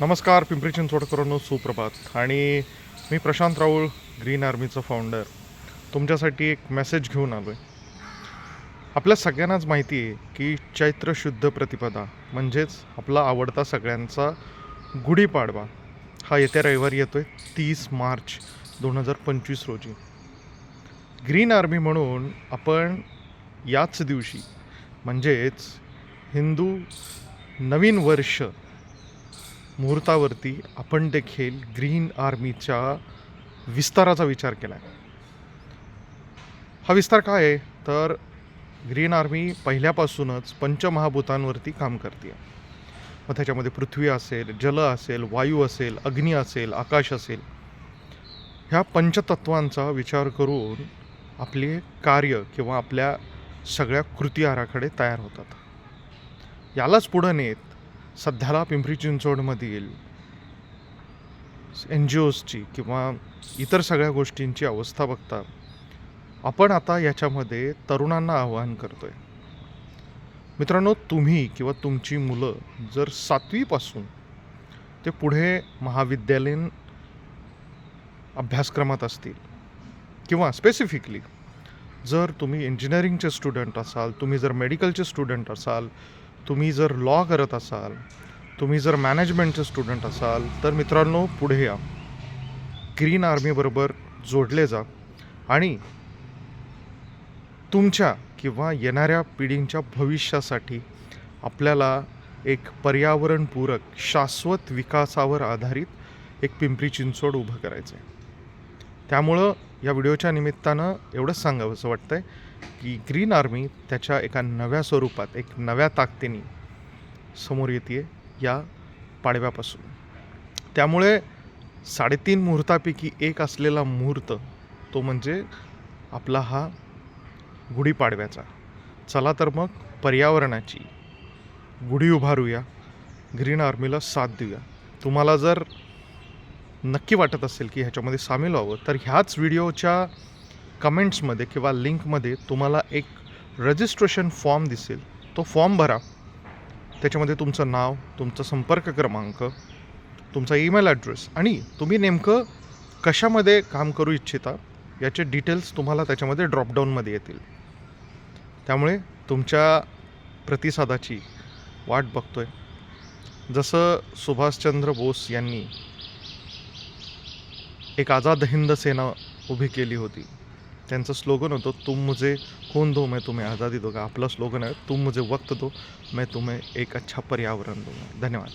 नमस्कार पिंपरी चिंचवडकरांनो, सुप्रभात. आणि मी प्रशांत राऊळ, ग्रीन आर्मीचा फाउंडर, तुमच्यासाठी एक मेसेज घेऊन आलो आहे. आपल्या सगळ्यांनाच माहिती आहे की चैत्र शुद्ध प्रतिपदा म्हणजेच आपला आवडता सगळ्यांचा गुढीपाडवा हा येत्या रविवारी येतो आहे, 30 मार्च 2025 रोजी. ग्रीन आर्मी म्हणून आपण याच दिवशी म्हणजेच हिंदू नवीन वर्ष मुहूर्तावरती आपण देखील ग्रीन आर्मीच्या विस्ताराचा विचार केला आहे. हा विस्तार काय आहे तर ग्रीन आर्मी पहिल्यापासूनच पंचमहाभूतांवरती काम करते. मग त्याच्यामध्ये पृथ्वी असेल, जल असेल, वायू असेल, अग्नी असेल, आकाश असेल, ह्या पंचतत्वांचा विचार करून आपले कार्य किंवा आपल्या सगळ्या कृती आराखडे तयार होतात. यालाच पुढं नेत सध्याला पिंपरी चिंचवडमधील NGOsची किंवा इतर सगळ्या गोष्टींची अवस्था बघता आपण आता याच्यामध्ये तरुणांना आवाहन करतोय. मित्रांनो, तुम्ही किंवा तुमची मुलं जर 7वीपासून ते पुढे महाविद्यालयीन अभ्यासक्रमात असतील किंवा स्पेसिफिकली जर तुम्ही इंजिनिअरिंगचे स्टुडंट असाल, तुम्ही जर मेडिकलचे स्टुडंट असाल, तुम्ही जर लॉ करत असाल, तुम्ही जर मॅनेजमेंटचे स्टुडंट असाल, तर मित्रांनो पुढे या, ग्रीन आर्मीबरोबर जोडले जा आणि तुमच्या किंवा येणाऱ्या पिढींच्या भविष्यासाठी आपल्याला एक पर्यावरणपूरक शाश्वत विकासावर आधारित एक पिंपरी चिंचवड उभं करायचं आहे. त्यामुळं या व्हिडिओच्या निमित्तानं एवढंच सांगावंसं वाटतं आहे की ग्रीन आर्मी त्याच्या एका नव्या स्वरूपात, एक नव्या ताकदीने समोर येते या पाडव्यापासून. त्यामुळे 3.5 मुहूर्तापैकी एक असलेला मुहूर्त तो म्हणजे आपला हा गुढीपाडव्याचा. चला तर मग पर्यावरणाची गुढी उभारूया, ग्रीन आर्मीला साथ देऊया. तुम्हाला जर नक्की वाटत असेल की ह्याच्यामध्ये सामील व्हावं तर ह्याच व्हिडिओच्या कमेंट्समध्ये किंवा लिंकमध्ये तुम्हाला एक रजिस्ट्रेशन फॉर्म दिसेल, तो फॉर्म भरा. त्याच्यामध्ये तुमचं नाव, तुमचा संपर्क क्रमांक, तुमचा ईमेल ॲड्रेस आणि तुम्ही नेमकं कशामध्ये काम करू इच्छिता याचे डिटेल्स तुम्हाला त्याच्यामध्ये ड्रॉपडाऊनमध्ये येतील. त्यामुळे तुमच्या प्रतिसादाची वाट बघतोय. जसं सुभाषचंद्र बोस यांनी एक आझाद हिंद सेना उभी केली होती, त्यांचं स्लोगन होतं, तुम मुझे खून दो मैं तुम्हें आज़ादी दूंगा. आपलं स्लोगन आहे, तुम मुझे वक्त दो मैं तुम्हें एक अच्छा पर्यावरण दूंगा. धन्यवाद.